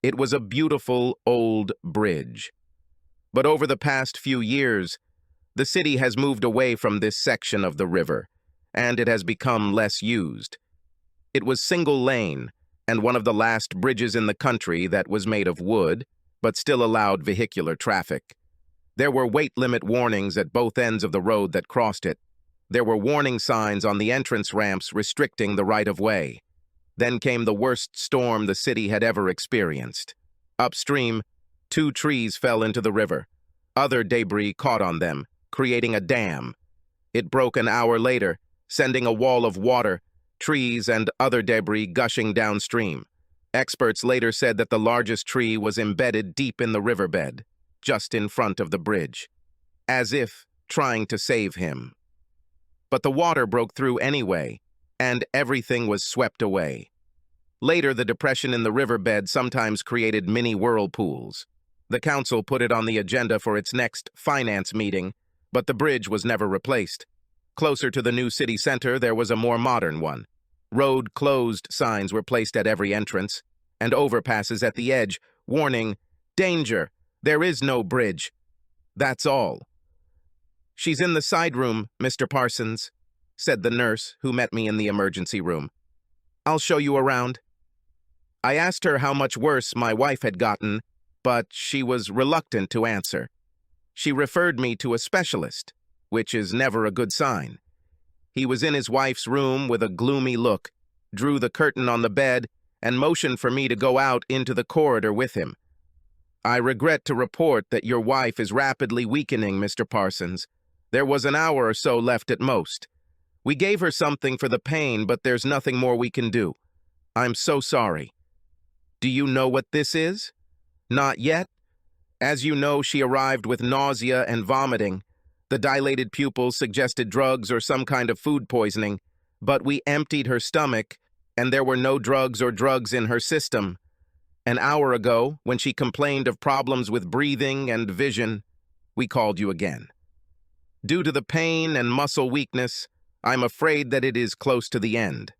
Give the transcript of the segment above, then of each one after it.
It was a beautiful old bridge. But over the past few years, the city has moved away from this section of the river, and it has become less used. It was single lane, and one of the last bridges in the country that was made of wood, but still allowed vehicular traffic. There were weight limit warnings at both ends of the road that crossed it. There were warning signs on the entrance ramps restricting the right-of-way. Then came the worst storm the city had ever experienced. Upstream, 2 trees fell into the river. Other debris caught on them, creating a dam. It broke an hour later, sending a wall of water, trees, and other debris gushing downstream. Experts later said that the largest tree was embedded deep in the riverbed, just in front of the bridge, as if trying to save him. But the water broke through anyway, and everything was swept away. Later, the depression in the riverbed sometimes created mini whirlpools. The council put it on the agenda for its next finance meeting, but the bridge was never replaced. Closer to the new city center, there was a more modern one. Road closed signs were placed at every entrance, and overpasses at the edge, warning, "Danger! There is no bridge." That's all. "She's in the side room, Mr. Parsons," said the nurse who met me in the emergency room. "I'll show you around." I asked her how much worse my wife had gotten, but she was reluctant to answer. She referred me to a specialist, which is never a good sign. He was in his wife's room with a gloomy look, drew the curtain on the bed, and motioned for me to go out into the corridor with him. "I regret to report that your wife is rapidly weakening, Mr. Parsons. There was an hour or so left at most. We gave her something for the pain, but there's nothing more we can do. I'm so sorry." "Do you know what this is?" "Not yet. As you know, she arrived with nausea and vomiting. The dilated pupils suggested drugs or some kind of food poisoning, but we emptied her stomach, and there were no drugs or drugs in her system. An hour ago, when she complained of problems with breathing and vision, we called you again. Due to the pain and muscle weakness, I'm afraid that it is close to the end.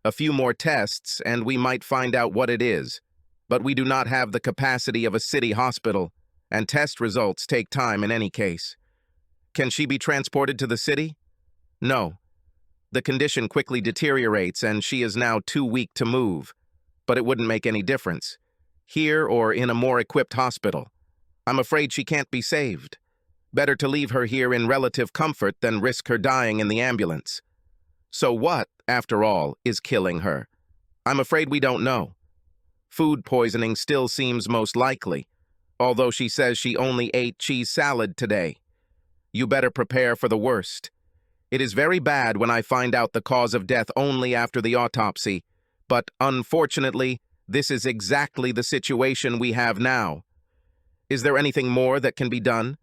A few more tests, and we might find out what it is, but we do not have the capacity of a city hospital, and test results take time in any case. Can she be transported to the city? No. The condition quickly deteriorates, and she is now too weak to move, but it wouldn't make any difference, here or in a more equipped hospital. I'm afraid she can't be saved. Better to leave her here in relative comfort than risk her dying in the ambulance. So what, after all, is killing her? I'm afraid we don't know. Food poisoning still seems most likely, although she says she only ate cheese salad today. You better prepare for the worst. It is very bad when I find out the cause of death only after the autopsy, but unfortunately, this is exactly the situation we have now. Is there anything more that can be done?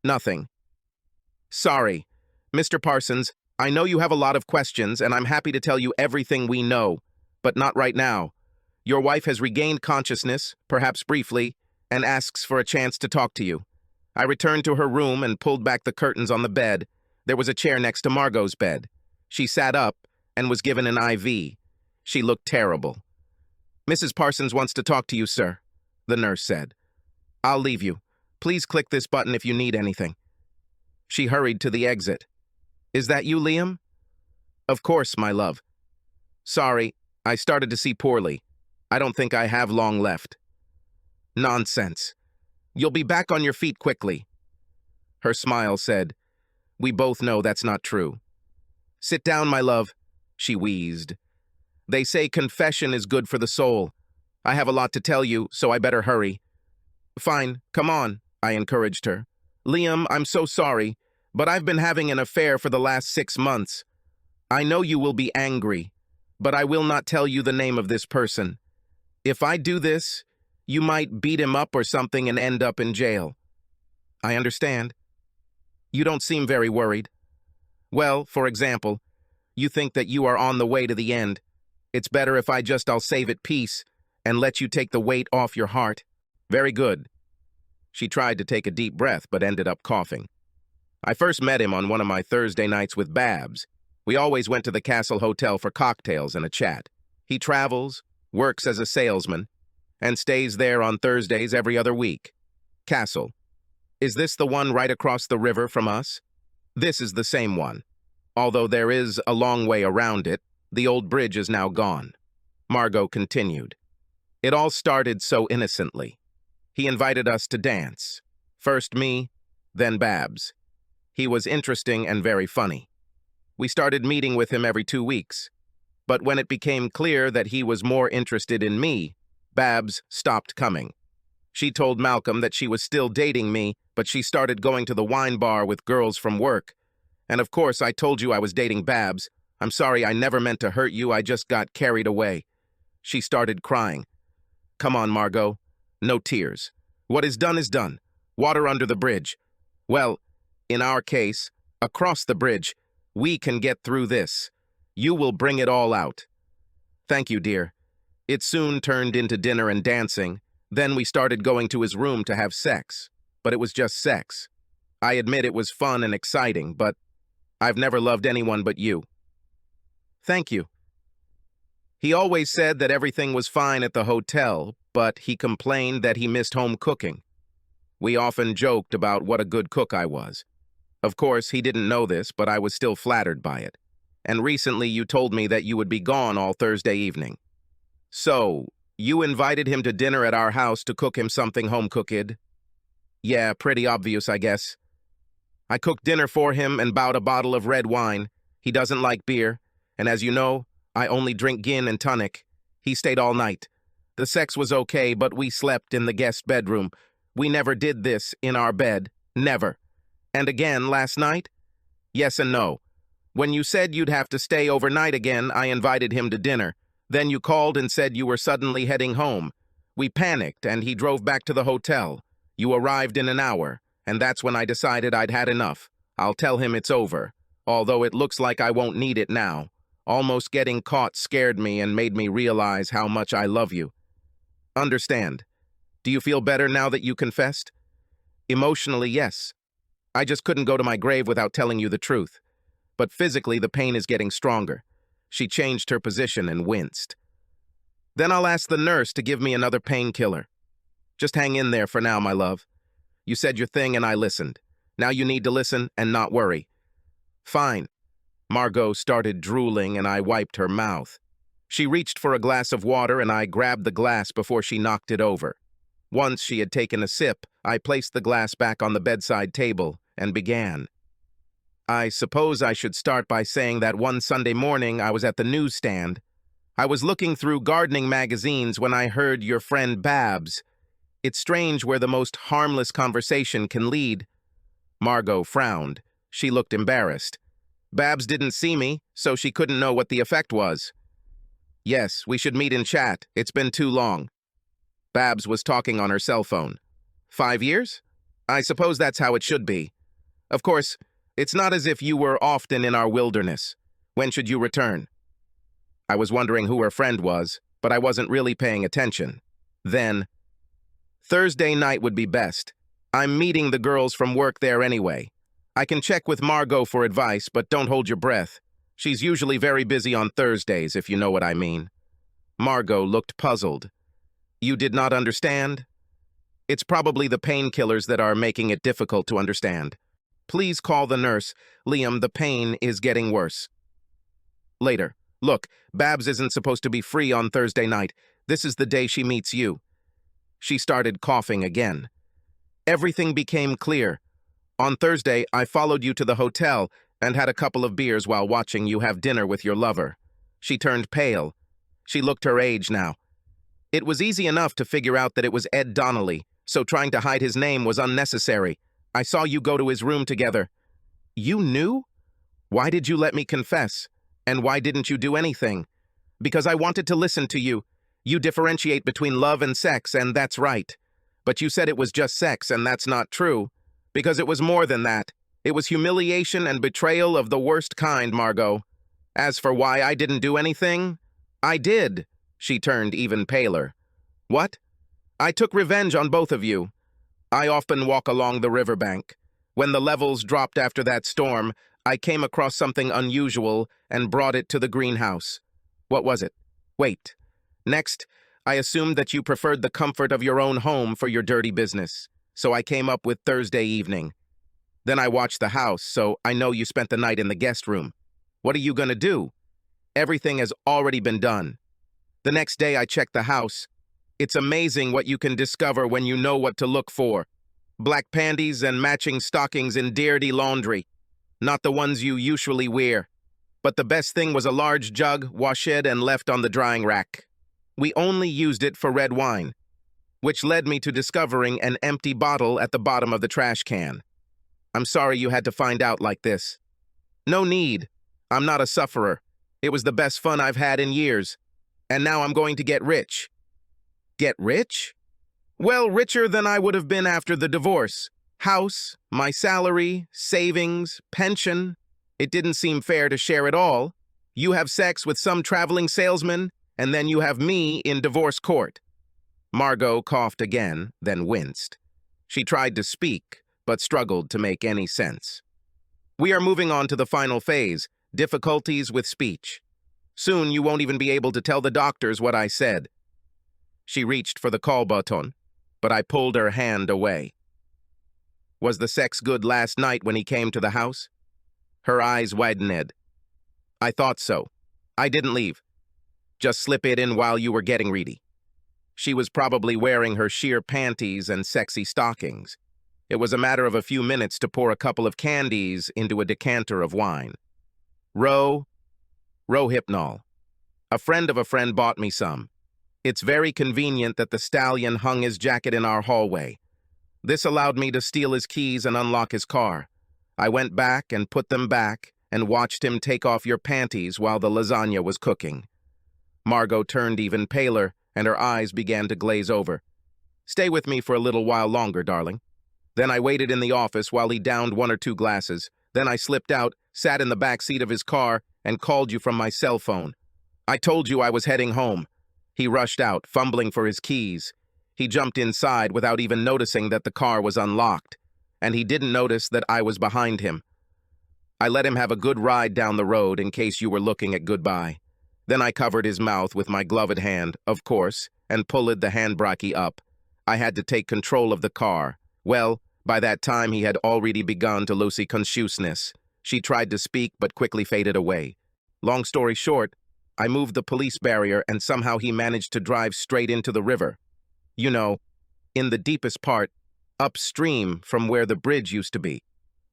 Nothing. Sorry. Mr. Parsons, I know you have a lot of questions, and I'm happy to tell you everything we know, but not right now. Your wife has regained consciousness, perhaps briefly, and asks for a chance to talk to you. I returned to her room and pulled back the curtains on the bed. There was a chair next to Margot's bed. She sat up and was given an IV. She looked terrible. "Mrs. Parsons wants to talk to you, sir," the nurse said. "I'll leave you. Please click this button if you need anything." She hurried to the exit. "Is that you, Liam?" "Of course, my love. Sorry, I started to see poorly. I don't think I have long left." "Nonsense. You'll be back on your feet quickly." Her smile said, "We both know that's not true." "Sit down, my love," she wheezed. "They say confession is good for the soul. I have a lot to tell you, so I better hurry." "Fine, come on," I encouraged her. "Liam, I'm so sorry, but I've been having an affair for the last 6 months. I know you will be angry, but I will not tell you the name of this person. If I do this, you might beat him up or something and end up in jail." "I understand." "You don't seem very worried." "Well, for example, you think that you are on the way to the end. It's better if I'll save it peace and let you take the weight off your heart." "Very good." She tried to take a deep breath but ended up coughing. "I first met him on one of my Thursday nights with Babs. We always went to the Castle Hotel for cocktails and a chat. He travels, works as a salesman, and stays there on Thursdays every other week. Castle. Is this the one right across the river from us? This is the same one. Although there is a long way around it, the old bridge is now gone. Margot continued. It all started so innocently. He invited us to dance. First me, then Babs. He was interesting and very funny. We started meeting with him every 2 weeks. But when it became clear that he was more interested in me, Babs stopped coming. She told Malcolm that she was still dating me, but she started going to the wine bar with girls from work. And of course, I told you I was dating Babs. I'm sorry, I never meant to hurt you, I just got carried away. She started crying. Come on, Margot. No tears. What is done is done. Water under the bridge. Well, in our case, across the bridge, we can get through this. You will bring it all out. Thank you, dear. It soon turned into dinner and dancing. Then we started going to his room to have sex. But it was just sex. I admit it was fun and exciting, but I've never loved anyone but you. Thank you. He always said that everything was fine at the hotel, but he complained that he missed home cooking. We often joked about what a good cook I was. Of course, he didn't know this, but I was still flattered by it. And recently you told me that you would be gone all Thursday evening. So, you invited him to dinner at our house to cook him something home-cooked? Yeah, pretty obvious, I guess. I cooked dinner for him and bought a bottle of red wine. He doesn't like beer, and as you know, I only drink gin and tonic. He stayed all night. The sex was okay, but we slept in the guest bedroom. We never did this in our bed. Never. And again last night? Yes and no. When you said you'd have to stay overnight again, I invited him to dinner. Then you called and said you were suddenly heading home. We panicked, and he drove back to the hotel. You arrived in an hour, and that's when I decided I'd had enough. I'll tell him it's over, although it looks like I won't need it now. Almost getting caught scared me and made me realize how much I love you. Understand. Do you feel better now that you confessed? Emotionally, yes. I just couldn't go to my grave without telling you the truth. But physically, the pain is getting stronger. She changed her position and winced. Then I'll ask the nurse to give me another painkiller. Just hang in there for now, my love. You said your thing and I listened. Now you need to listen and not worry. Fine. Margot started drooling and I wiped her mouth. She reached for a glass of water and I grabbed the glass before she knocked it over. Once she had taken a sip, I placed the glass back on the bedside table and began. I suppose I should start by saying that one Sunday morning I was at the newsstand. I was looking through gardening magazines when I heard your friend Babs. It's strange where the most harmless conversation can lead. Margot frowned. She looked embarrassed. Babs didn't see me, so she couldn't know what the effect was. Yes, we should meet and chat. It's been too long. Babs was talking on her cell phone. 5 years? I suppose that's how it should be. Of course, it's not as if you were often in our wilderness. When should you return? I was wondering who her friend was, but I wasn't really paying attention. Then, Thursday night would be best. I'm meeting the girls from work there anyway. I can check with Margot for advice, but don't hold your breath. She's usually very busy on Thursdays, if you know what I mean. Margot looked puzzled. You did not understand? It's probably the painkillers that are making it difficult to understand. Please call the nurse. Liam, the pain is getting worse. Later. Look, Babs isn't supposed to be free on Thursday night. This is the day she meets you. She started coughing again. Everything became clear. On Thursday, I followed you to the hotel and had a couple of beers while watching you have dinner with your lover. She turned pale. She looked her age now. It was easy enough to figure out that it was Ed Donnelly, so trying to hide his name was unnecessary. I saw you go to his room together. You knew? Why did you let me confess? And why didn't you do anything? Because I wanted to listen to you. You differentiate between love and sex, and that's right. But you said it was just sex, and that's not true. Because it was more than that. It was humiliation and betrayal of the worst kind, Margot. As for why I didn't do anything, I did. She turned even paler. What? I took revenge on both of you. I often walk along the riverbank. When the levels dropped after that storm, I came across something unusual and brought it to the greenhouse. What was it? Wait. Next, I assumed that you preferred the comfort of your own home for your dirty business, so I came up with Thursday evening. Then I watched the house, so I know you spent the night in the guest room. What are you gonna do? Everything has already been done. The next day I checked the house. It's amazing what you can discover when you know what to look for. Black panties and matching stockings in dirty laundry. Not the ones you usually wear. But the best thing was a large jug, washed and left on the drying rack. We only used it for red wine, which led me to discovering an empty bottle at the bottom of the trash can. I'm sorry you had to find out like this. No need. I'm not a sufferer. It was the best fun I've had in years. And now I'm going to get rich. Get rich? Well, richer than I would have been after the divorce. House, my salary, savings, pension. It didn't seem fair to share it all. You have sex with some traveling salesman, and then you have me in divorce court. Margot coughed again, then winced. She tried to speak, but struggled to make any sense. We are moving on to the final phase, difficulties with speech. Soon you won't even be able to tell the doctors what I said. She reached for the call button, but I pulled her hand away. Was the sex good last night when he came to the house? Her eyes widened. I thought so. I didn't leave. Just slip it in while you were getting ready. She was probably wearing her sheer panties and sexy stockings. It was a matter of a few minutes to pour a couple of candies into a decanter of wine. Rohypnol. A friend of a friend bought me some. It's very convenient that the stallion hung his jacket in our hallway. This allowed me to steal his keys and unlock his car. I went back and put them back and watched him take off your panties while the lasagna was cooking. Margot turned even paler, and her eyes began to glaze over. Stay with me for a little while longer, darling. Then I waited in the office while he downed 1 or 2 glasses. Then I slipped out, sat in the back seat of his car, and called you from my cell phone. I told you I was heading home. He rushed out, fumbling for his keys. He jumped inside without even noticing that the car was unlocked, and he didn't notice that I was behind him. I let him have a good ride down the road in case you were looking at goodbye. Then I covered his mouth with my gloved hand, of course, and pulled the handbrake up. I had to take control of the car. Well, by that time he had already begun to lose consciousness. She tried to speak but quickly faded away. Long story short, I moved the police barrier and somehow he managed to drive straight into the river. You know, in the deepest part, upstream from where the bridge used to be.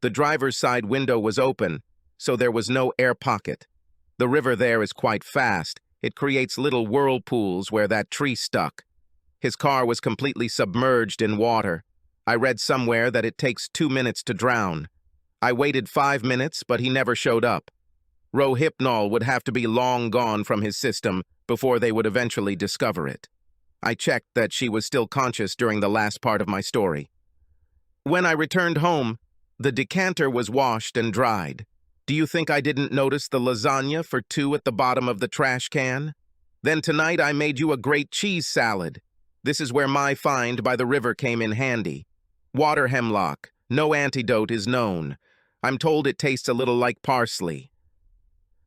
The driver's side window was open, so there was no air pocket. The river there is quite fast. It creates little whirlpools where that tree stuck. His car was completely submerged in water. I read somewhere that it takes 2 minutes to drown. I waited 5 minutes, but he never showed up. Rohypnol would have to be long gone from his system before they would eventually discover it. I checked that she was still conscious during the last part of my story. When I returned home, the decanter was washed and dried. Do you think I didn't notice the lasagna for 2 at the bottom of the trash can? Then tonight I made you a great cheese salad. This is where my find by the river came in handy. Water hemlock. No antidote is known. I'm told it tastes a little like parsley.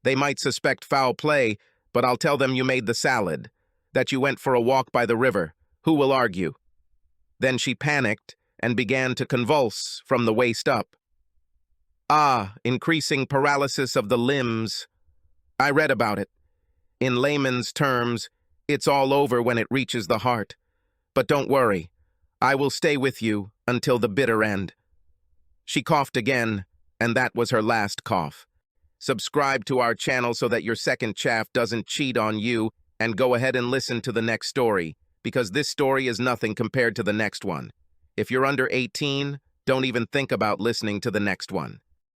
They might suspect foul play, but I'll tell them you made the salad, that you went for a walk by the river. Who will argue? Then she panicked and began to convulse from the waist up. Increasing paralysis of the limbs. I read about it. In layman's terms, it's all over when it reaches the heart. But don't worry, I will stay with you until the bitter end. She coughed again, and that was her last cough. Subscribe to our channel so that your second chaff doesn't cheat on you, and go ahead and listen to the next story, because this story is nothing compared to the next one. If you're under 18, don't even think about listening to the next one.